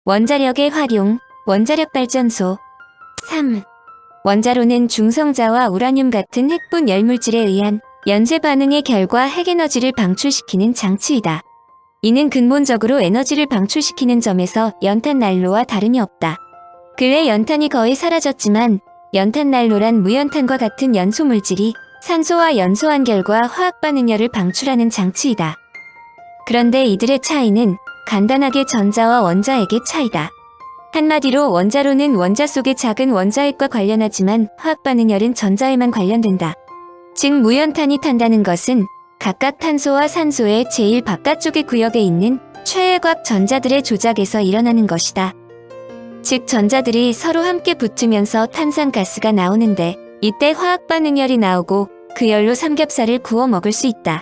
원자력의 활용, 원자력 발전소. 3. 원자로는 중성자와 우라늄 같은 핵분 열물질에 의한 연쇄 반응의 결과 핵에너지를 방출시키는 장치이다. 이는 근본적으로 에너지를 방출시키는 점에서 연탄 난로와 다름이 없다. 근래 연탄이 거의 사라졌지만 연탄 난로란 무연탄과 같은 연소 물질이 산소와 연소한 결과 화학 반응열을 방출하는 장치이다. 그런데 이들의 차이는 간단하게 전자와 원자핵의 차이다. 한마디로 원자로는 원자 속의 작은 원자핵과 관련하지만 화학 반응열은 전자에만 관련된다. 즉 무연탄이 탄다는 것은 각각 탄소와 산소의 제일 바깥쪽의 구역에 있는 최외곽 전자들의 조작에서 일어나는 것이다. 즉 전자들이 서로 함께 붙으면서 탄산가스가 나오는데 이때 화학 반응열이 나오고 그 열로 삼겹살을 구워 먹을 수 있다.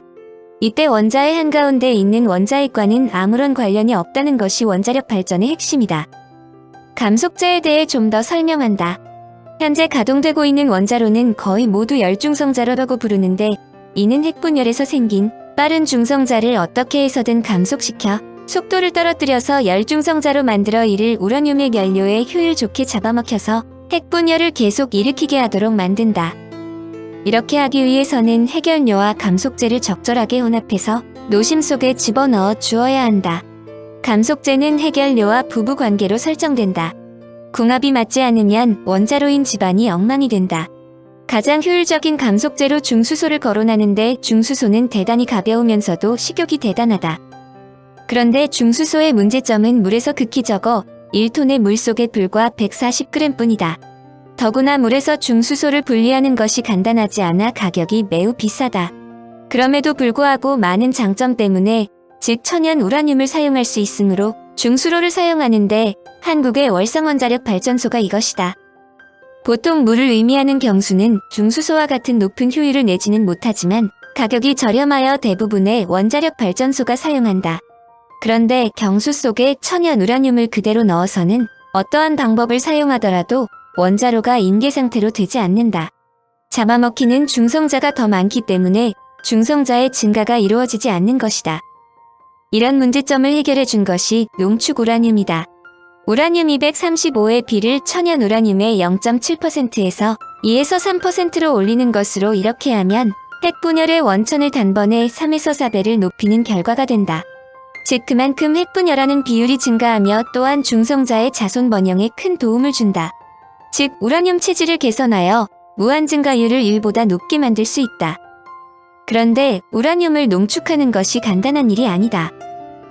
이때 원자의 한가운데 있는 원자핵과는 아무런 관련이 없다는 것이 원자력 발전의 핵심이다. 감속자에 대해 좀 더 설명한다. 현재 가동되고 있는 원자로는 거의 모두 열중성자로라고 부르는데 이는 핵분열에서 생긴 빠른 중성자를 어떻게 해서든 감속시켜 속도를 떨어뜨려서 열중성자로 만들어 이를 우라늄의 연료에 효율 좋게 잡아먹혀서 핵분열을 계속 일으키게 하도록 만든다. 이렇게 하기 위해서는 핵연료와 감속제를 적절하게 혼합해서 노심 속에 집어넣어 주어야 한다. 감속제는 핵연료와 부부관계로 설정된다. 궁합이 맞지 않으면 원자로인 집안이 엉망이 된다. 가장 효율적인 감속제로 중수소를 거론하는데 중수소는 대단히 가벼우면서도 식욕이 대단하다. 그런데 중수소의 문제점은 물에서 극히 적어 1톤의 물속에 불과 140g 뿐이다. 더구나 물에서 중수소를 분리하는 것이 간단하지 않아 가격이 매우 비싸다. 그럼에도 불구하고 많은 장점 때문에 즉 천연 우라늄을 사용할 수 있으므로 중수로를 사용하는데 한국의 월성원자력 발전소가 이것이다. 보통 물을 의미하는 경수는 중수소와 같은 높은 효율을 내지는 못하지만 가격이 저렴하여 대부분의 원자력 발전소가 사용한다. 그런데 경수 속에 천연 우라늄을 그대로 넣어서는 어떠한 방법을 사용하더라도 원자로가 임계 상태로 되지 않는다. 잡아먹히는 중성자가 더 많기 때문에 중성자의 증가가 이루어지지 않는 것이다. 이런 문제점을 해결해 준 것이 농축 우라늄이다. 우라늄 235의 비를 천연 우라늄의 0.7%에서 2에서 3%로 올리는 것으로 이렇게 하면 핵분열의 원천을 단번에 3에서 4배를 높이는 결과가 된다. 즉 그만큼 핵분열하는 비율이 증가하며 또한 중성자의 자손 번영에 큰 도움을 준다. 즉 우라늄 체질을 개선하여 무한 증가율을 1보다 높게 만들 수 있다. 그런데 우라늄을 농축하는 것이 간단한 일이 아니다.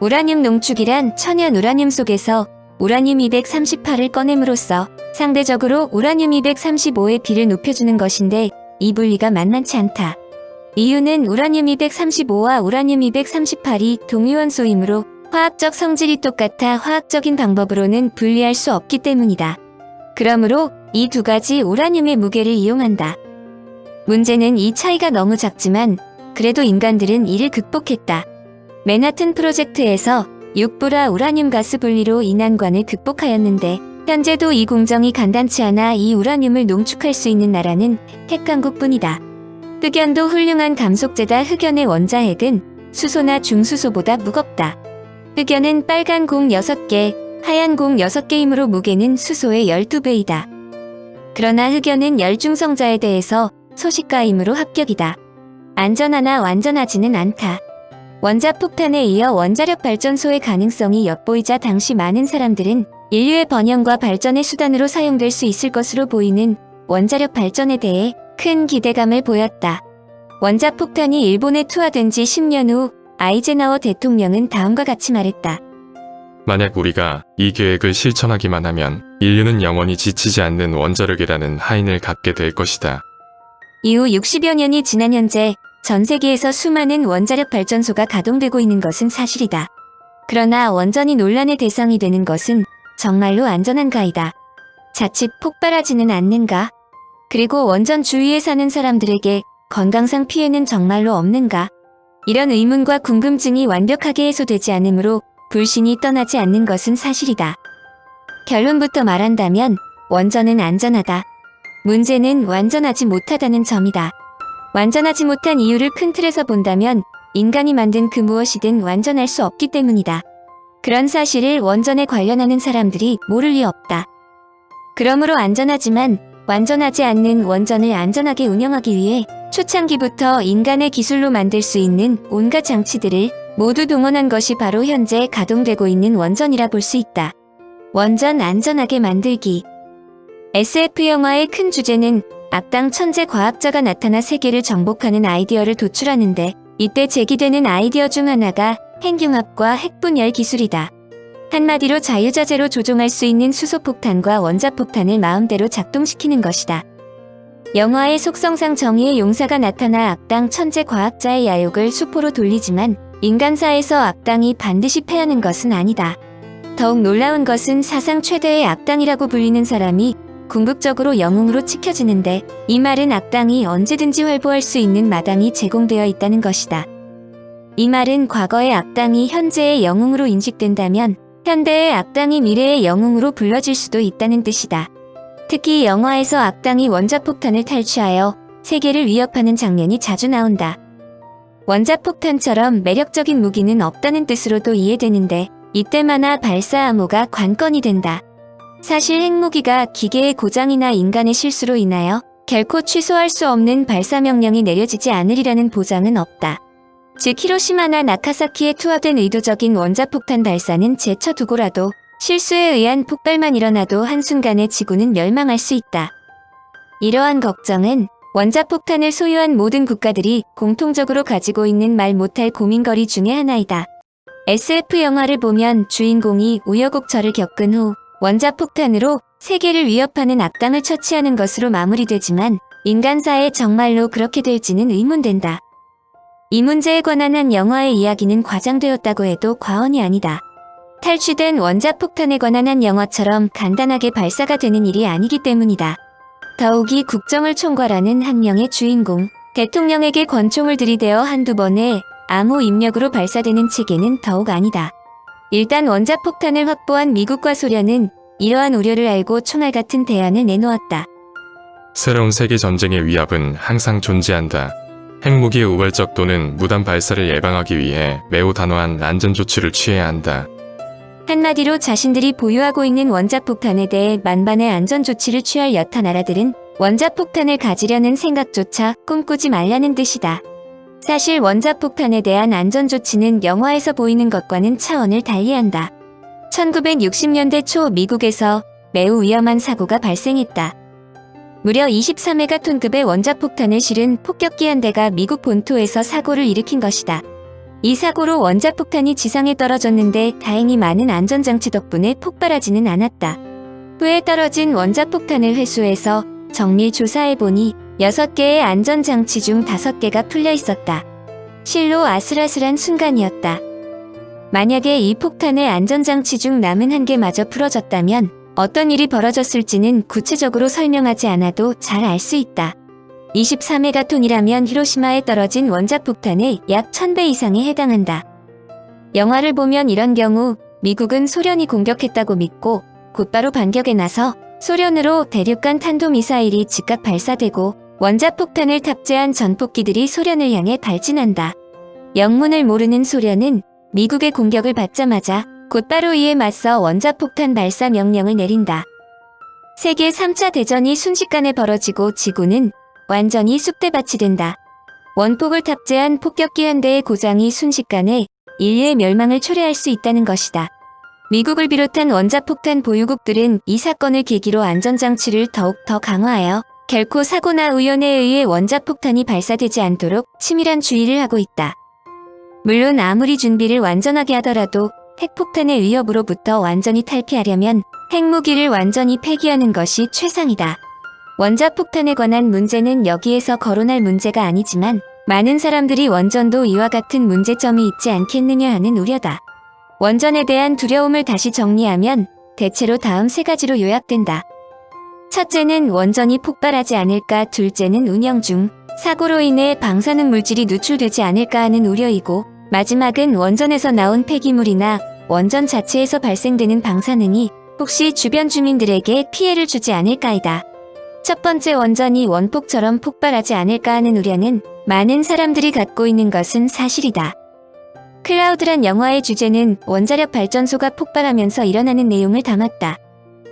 우라늄 농축이란 천연 우라늄 속에서 우라늄 238을 꺼냄으로써 상대적으로 우라늄 235의 비를 높여주는 것인데 이 분리가 만만치 않다. 이유는 우라늄 235와 우라늄 238이 동위원소이므로 화학적 성질이 똑같아 화학적인 방법으로는 분리할 수 없기 때문이다. 그러므로 이 두 가지 우라늄의 무게를 이용한다. 문제는 이 차이가 너무 작지만 그래도 인간들은 이를 극복했다. 맨하튼 프로젝트에서 6불화 우라늄 가스 분리로 이 난관을 극복하였는데 현재도 이 공정이 간단치 않아 이 우라늄을 농축할 수 있는 나라는 핵강국뿐이다. 흑연도 훌륭한 감속제다. 흑연의 원자핵은 수소나 중수소보다 무겁다. 흑연은 빨간 공 6개, 하얀 공 6개이므로 무게는 수소의 12배이다. 그러나 흑연은 열중성자에 대해서 소시가이므로 합격이다. 안전하나 완전하지는 않다. 원자폭탄에 이어 원자력 발전소의 가능성이 엿보이자 당시 많은 사람들은 인류의 번영과 발전의 수단으로 사용될 수 있을 것으로 보이는 원자력 발전에 대해 큰 기대감을 보였다. 원자폭탄이 일본에 투하된 지 10년 후 아이젠하워 대통령은 다음과 같이 말했다. 만약 우리가 이 계획을 실천하기만 하면 인류는 영원히 지치지 않는 원자력이라는 하인을 갖게 될 것이다. 이후 60여 년이 지난 현재 전 세계에서 수많은 원자력 발전소가 가동되고 있는 것은 사실이다. 그러나 원전이 논란의 대상이 되는 것은 정말로 안전한가이다. 자칫 폭발하지는 않는가? 그리고 원전 주위에 사는 사람들에게 건강상 피해는 정말로 없는가? 이런 의문과 궁금증이 완벽하게 해소되지 않으므로 불신이 떠나지 않는 것은 사실이다. 결론부터 말한다면 원전은 안전하다. 문제는 완전하지 못하다는 점이다. 완전하지 못한 이유를 큰 틀에서 본다면 인간이 만든 그 무엇이든 완전할 수 없기 때문이다. 그런 사실을 원전에 관련하는 사람들이 모를 리 없다. 그러므로 안전하지만 완전하지 않는 원전을 안전하게 운영하기 위해 초창기부터 인간의 기술로 만들 수 있는 온갖 장치들을 모두 동원한 것이 바로 현재 가동되고 있는 원전이라 볼 수 있다. 원전 안전하게 만들기. SF 영화의 큰 주제는 악당 천재 과학자가 나타나 세계를 정복하는 아이디어를 도출하는데, 이때 제기되는 아이디어 중 하나가 핵융합과 핵분열 기술이다. 한마디로 자유자재로 조종할 수 있는 수소폭탄과 원자폭탄을 마음대로 작동시키는 것이다. 영화의 속성상 정의의 용사가 나타나 악당 천재 과학자의 야욕을 수포로 돌리지만 인간사에서 악당이 반드시 패하는 것은 아니다. 더욱 놀라운 것은 사상 최대의 악당이라고 불리는 사람이 궁극적으로 영웅으로 치켜지는데, 이 말은 악당이 언제든지 활보할 수 있는 마당이 제공되어 있다는 것이다. 이 말은 과거의 악당이 현재의 영웅으로 인식된다면 현대의 악당이 미래의 영웅으로 불러질 수도 있다는 뜻이다. 특히 영화에서 악당이 원자폭탄을 탈취하여 세계를 위협하는 장면이 자주 나온다. 원자폭탄처럼 매력적인 무기는 없다는 뜻으로도 이해되는데, 이때마나 발사 암호가 관건이 된다. 사실 핵무기가 기계의 고장이나 인간의 실수로 인하여 결코 취소할 수 없는 발사 명령이 내려지지 않으리라는 보장은 없다. 즉 히로시마나 나카사키에 투하된 의도적인 원자폭탄 발사는 제쳐두고라도 실수에 의한 폭발만 일어나도 한순간에 지구는 멸망할 수 있다. 이러한 걱정은 원자폭탄을 소유한 모든 국가들이 공통적으로 가지고 있는 말 못할 고민거리 중의 하나이다. SF 영화를 보면 주인공이 우여곡절을 겪은 후 원자폭탄으로 세계를 위협하는 악당을 처치하는 것으로 마무리되지만 인간사에 정말로 그렇게 될지는 의문된다. 이 문제에 관한 한 영화의 이야기는 과장되었다고 해도 과언이 아니다. 탈취된 원자폭탄에 관한 한 영화처럼 간단하게 발사가 되는 일이 아니기 때문이다. 더욱이 국정을 총괄하는 한 명의 주인공, 대통령에게 권총을 들이대어 한두 번의 암호 입력으로 발사되는 체계는 더욱 아니다. 일단 원자폭탄을 확보한 미국과 소련은 이러한 우려를 알고 총알 같은 대안을 내놓았다. 새로운 세계 전쟁의 위협은 항상 존재한다. 핵무기의 우발적 또는 무단 발사를 예방하기 위해 매우 단호한 안전 조치를 취해야 한다. 한마디로 자신들이 보유하고 있는 원자폭탄에 대해 만반의 안전 조치를 취할 여타 나라들은 원자폭탄을 가지려는 생각조차 꿈꾸지 말라는 뜻이다. 사실 원자폭탄에 대한 안전조치는 영화에서 보이는 것과는 차원을 달리한다. 1960년대 초 미국에서 매우 위험한 사고가 발생했다. 무려 23메가톤급의 원자폭탄을 실은 폭격기 한 대가 미국 본토에서 사고를 일으킨 것이다. 이 사고로 원자폭탄이 지상에 떨어졌는데 다행히 많은 안전장치 덕분에 폭발하지는 않았다. 후에 떨어진 원자폭탄을 회수해서 정밀 조사해보니 6개의 안전장치 중 5개가 풀려 있었다. 실로 아슬아슬한 순간이었다. 만약에 이 폭탄의 안전장치 중 남은 1개마저 풀어졌다면 어떤 일이 벌어졌을지는 구체적으로 설명하지 않아도 잘 알 수 있다. 24메가톤이라면 히로시마에 떨어진 원자폭탄의 약 1000배 이상에 해당한다. 영화를 보면 이런 경우 미국은 소련이 공격했다고 믿고 곧바로 반격에 나서 소련으로 대륙간 탄도미사일이 즉각 발사되고 원자폭탄을 탑재한 전폭기들이 소련을 향해 발진한다. 영문을 모르는 소련은 미국의 공격을 받자마자 곧바로 이에 맞서 원자폭탄 발사 명령을 내린다. 세계 3차 대전이 순식간에 벌어지고 지구는 완전히 쑥대밭이 된다. 원폭을 탑재한 폭격기 한 대의 고장이 순식간에 인류의 멸망을 초래할 수 있다는 것이다. 미국을 비롯한 원자폭탄 보유국들은 이 사건을 계기로 안전장치를 더욱 더 강화하여 결코 사고나 우연에 의해 원자폭탄이 발사되지 않도록 치밀한 주의를 하고 있다. 물론 아무리 준비를 완전하게 하더라도 핵폭탄의 위협으로부터 완전히 탈피하려면 핵무기를 완전히 폐기하는 것이 최상이다. 원자폭탄에 관한 문제는 여기에서 거론할 문제가 아니지만 많은 사람들이 원전도 이와 같은 문제점이 있지 않겠느냐 하는 우려다. 원전에 대한 두려움을 다시 정리하면 대체로 다음 3가지로 요약된다. 첫째는 원전이 폭발하지 않을까, 둘째는 운영 중 사고로 인해 방사능 물질이 누출되지 않을까 하는 우려이고, 마지막은 원전에서 나온 폐기물이나 원전 자체에서 발생되는 방사능이 혹시 주변 주민들에게 피해를 주지 않을까이다. 첫 번째, 원전이 원폭처럼 폭발하지 않을까 하는 우려는 많은 사람들이 갖고 있는 것은 사실이다. 클라우드란 영화의 주제는 원자력 발전소가 폭발하면서 일어나는 내용을 담았다.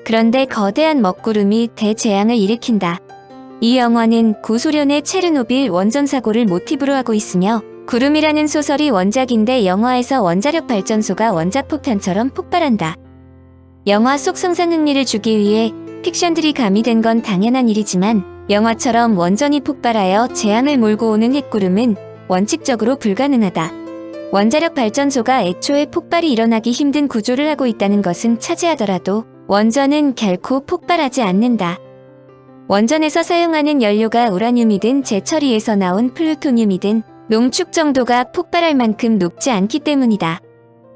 그런데 거대한 먹구름이 대재앙을 일으킨다. 이 영화는 구소련의 체르노빌 원전 사고를 모티브로 하고 있으며 구름이라는 소설이 원작인데 영화에서 원자력 발전소가 원자폭탄처럼 폭발한다. 영화 속 상상 흥미를 주기 위해 픽션들이 가미된 건 당연한 일이지만 영화처럼 원전이 폭발하여 재앙을 몰고 오는 핵구름은 원칙적으로 불가능하다. 원자력 발전소가 애초에 폭발이 일어나기 힘든 구조를 하고 있다는 것은 차지하더라도 원전은 결코 폭발하지 않는다. 원전에서 사용하는 연료가 우라늄이든 재처리에서 나온 플루토늄이든 농축 정도가 폭발할 만큼 높지 않기 때문이다.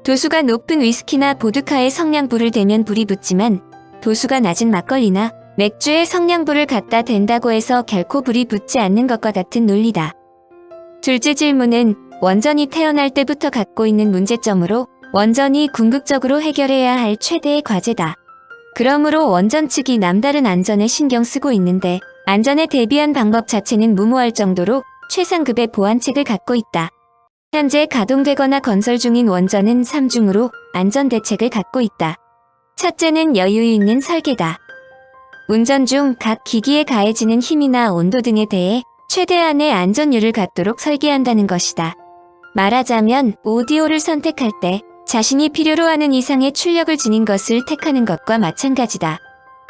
도수가 높은 위스키나 보드카에 성냥불을 대면 불이 붙지만 도수가 낮은 막걸리나 맥주에 성냥불을 갖다 댄다고 해서 결코 불이 붙지 않는 것과 같은 논리다. 둘째 질문은 원전이 태어날 때부터 갖고 있는 문제점으로 원전이 궁극적으로 해결해야 할 최대의 과제다. 그러므로 원전 측이 남다른 안전에 신경 쓰고 있는데 안전에 대비한 방법 자체는 무모할 정도로 최상급의 보안책을 갖고 있다. 현재 가동되거나 건설 중인 원전은 3중으로 안전 대책을 갖고 있다. 첫째는 여유 있는 설계다. 운전 중 각 기기에 가해지는 힘이나 온도 등에 대해 최대한의 안전율을 갖도록 설계한다는 것이다. 말하자면 오디오를 선택할 때 자신이 필요로 하는 이상의 출력을 지닌 것을 택하는 것과 마찬가지다.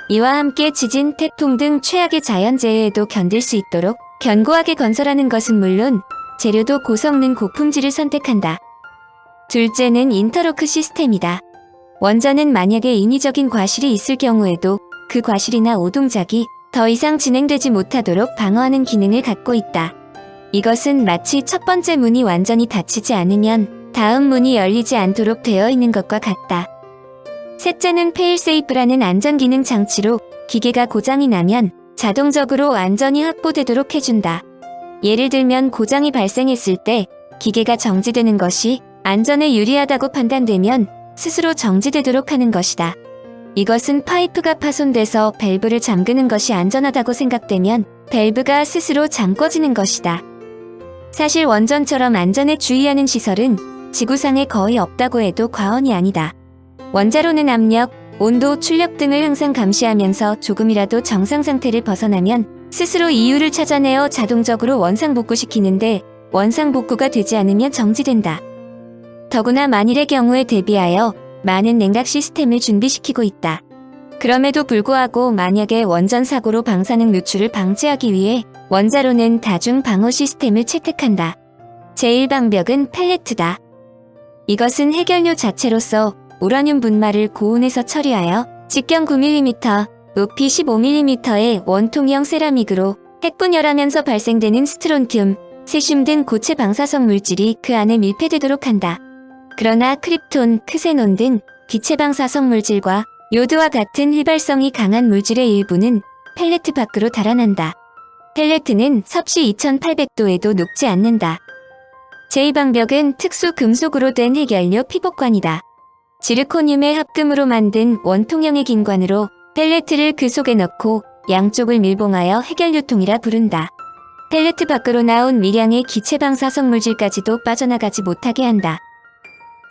이와 함께 지진, 태풍 등 최악의 자연재해에도 견딜 수 있도록 견고하게 건설하는 것은 물론 재료도 고성능 고품질을 선택한다. 둘째는 인터로크 시스템이다. 원전은 만약에 인위적인 과실이 있을 경우에도 그 과실이나 오동작이 더 이상 진행되지 못하도록 방어하는 기능을 갖고 있다. 이것은 마치 첫 번째 문이 완전히 닫히지 않으면 다음 문이 열리지 않도록 되어 있는 것과 같다. 셋째는 페일세이프라는 안전기능 장치로 기계가 고장이 나면 자동적으로 안전이 확보되도록 해준다. 예를 들면 고장이 발생했을 때 기계가 정지되는 것이 안전에 유리하다고 판단되면 스스로 정지되도록 하는 것이다. 이것은 파이프가 파손돼서 밸브를 잠그는 것이 안전하다고 생각되면 밸브가 스스로 잠궈지는 것이다. 사실 원전처럼 안전에 주의하는 시설은 지구상에 거의 없다고 해도 과언이 아니다. 원자로는 압력, 온도, 출력 등을 항상 감시하면서 조금이라도 정상 상태를 벗어나면 스스로 이유를 찾아내어 자동적으로 원상복구시키는데 원상복구가 되지 않으면 정지된다. 더구나 만일의 경우에 대비하여 많은 냉각 시스템을 준비시키고 있다. 그럼에도 불구하고 만약에 원전 사고로 방사능 누출을 방지하기 위해 원자로는 다중 방호 시스템을 채택한다. 제1방벽은 펠레트다. 이것은 해결료 자체로서 우라늄 분말을 고온에서 처리하여 직경 9mm, 높이 15mm의 원통형 세라믹으로 핵분열하면서 발생되는 스트론튬, 세슘 등 고체 방사성 물질이 그 안에 밀폐되도록 한다. 그러나 크립톤, 크세논 등 기체 방사성 물질과 요드와 같은 휘발성이 강한 물질의 일부는 펠레트 밖으로 달아난다. 펠레트는 섭씨 2800도에도 녹지 않는다. 제2방벽은 특수 금속으로 된 해결료 피복관이다. 지르코늄의 합금으로 만든 원통형의 긴관으로 펠레트를 그 속에 넣고 양쪽을 밀봉하여 해결료통이라 부른다. 펠레트 밖으로 나온 미량의 기체 방사성 물질까지도 빠져나가지 못하게 한다.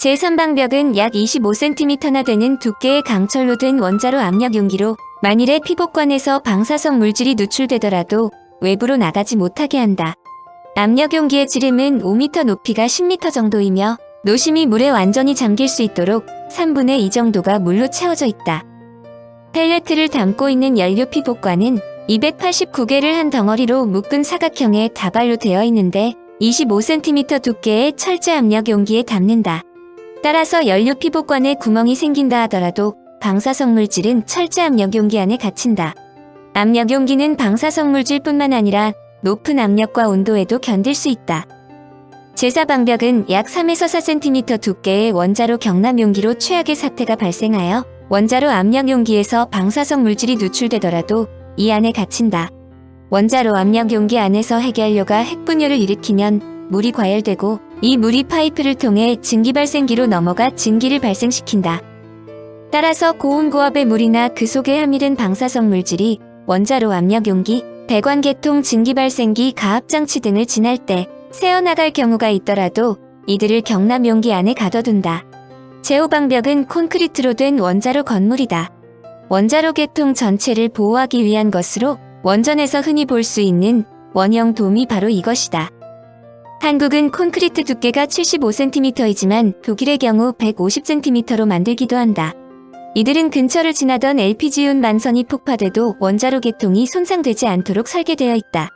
제3방벽은 약 25cm나 되는 두께의 강철로 된 원자로 압력 용기로 만일에 피복관에서 방사성 물질이 누출되더라도 외부로 나가지 못하게 한다. 압력 용기의 지름은 5m, 높이가 10m 정도이며 노심이 물에 완전히 잠길 수 있도록 3분의 2 정도가 물로 채워져 있다. 펠레트를 담고 있는 연료 피복관은 289개를 한 덩어리로 묶은 사각형의 다발로 되어 있는데 25cm 두께의 철제 압력 용기에 담는다. 따라서 연료 피복관에 구멍이 생긴다 하더라도 방사성 물질은 철제 압력 용기 안에 갇힌다. 압력 용기는 방사성 물질뿐만 아니라 높은 압력과 온도에도 견딜 수 있다. 제4방벽은 약 3에서 4cm 두께의 원자로 경남 용기로 최악의 사태가 발생하여 원자로 압력 용기에서 방사성 물질이 누출되더라도 이 안에 갇힌다. 원자로 압력 용기 안에서 해결료가 핵분열을 일으키면 물이 과열되고 이 물이 파이프를 통해 증기발생기로 넘어가 진기를 발생시킨다. 따라서 고온고압의 물이나 그 속에 함유된 방사성 물질이 원자로 압력 용기, 배관계통 증기발생기 가압장치 등을 지날 때 새어나갈 경우가 있더라도 이들을 경납 용기 안에 가둬둔다. 제호 방벽은 콘크리트로 된 원자로 건물이다. 원자로 계통 전체를 보호하기 위한 것으로 원전에서 흔히 볼 수 있는 원형 돔이 바로 이것이다. 한국은 콘크리트 두께가 75cm이지만 독일의 경우 150cm로 만들기도 한다. 이들은 근처를 지나던 LPG용 만선이 폭파돼도 원자로 계통이 손상되지 않도록 설계되어 있다.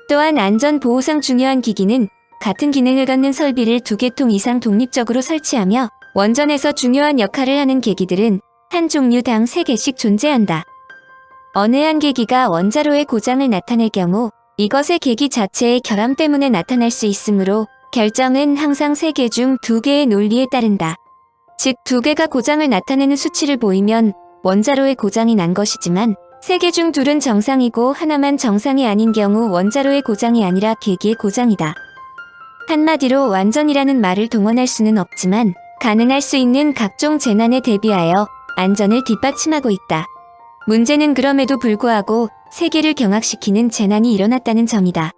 또한 안전 보호상 중요한 기기는 같은 기능을 갖는 설비를 2개통 이상 독립적으로 설치하며 원전에서 중요한 역할을 하는 계기들은 한 종류당 3개씩 존재한다. 어느 한 계기가 원자로의 고장을 나타낼 경우 이것의 계기 자체의 결함 때문에 나타날 수 있으므로 결정은 항상 3개 중 2개의 논리에 따른다. 즉 2개가 고장을 나타내는 수치를 보이면 원자로의 고장이 난 것이지만 3개 중 2은 정상이고 하나만 정상이 아닌 경우 원자로의 고장이 아니라 계기의 고장이다. 한마디로 완전이라는 말을 동원할 수는 없지만 가능할 수 있는 각종 재난에 대비하여 안전을 뒷받침하고 있다. 문제는 그럼에도 불구하고 세계를 경악시키는 재난이 일어났다는 점이다.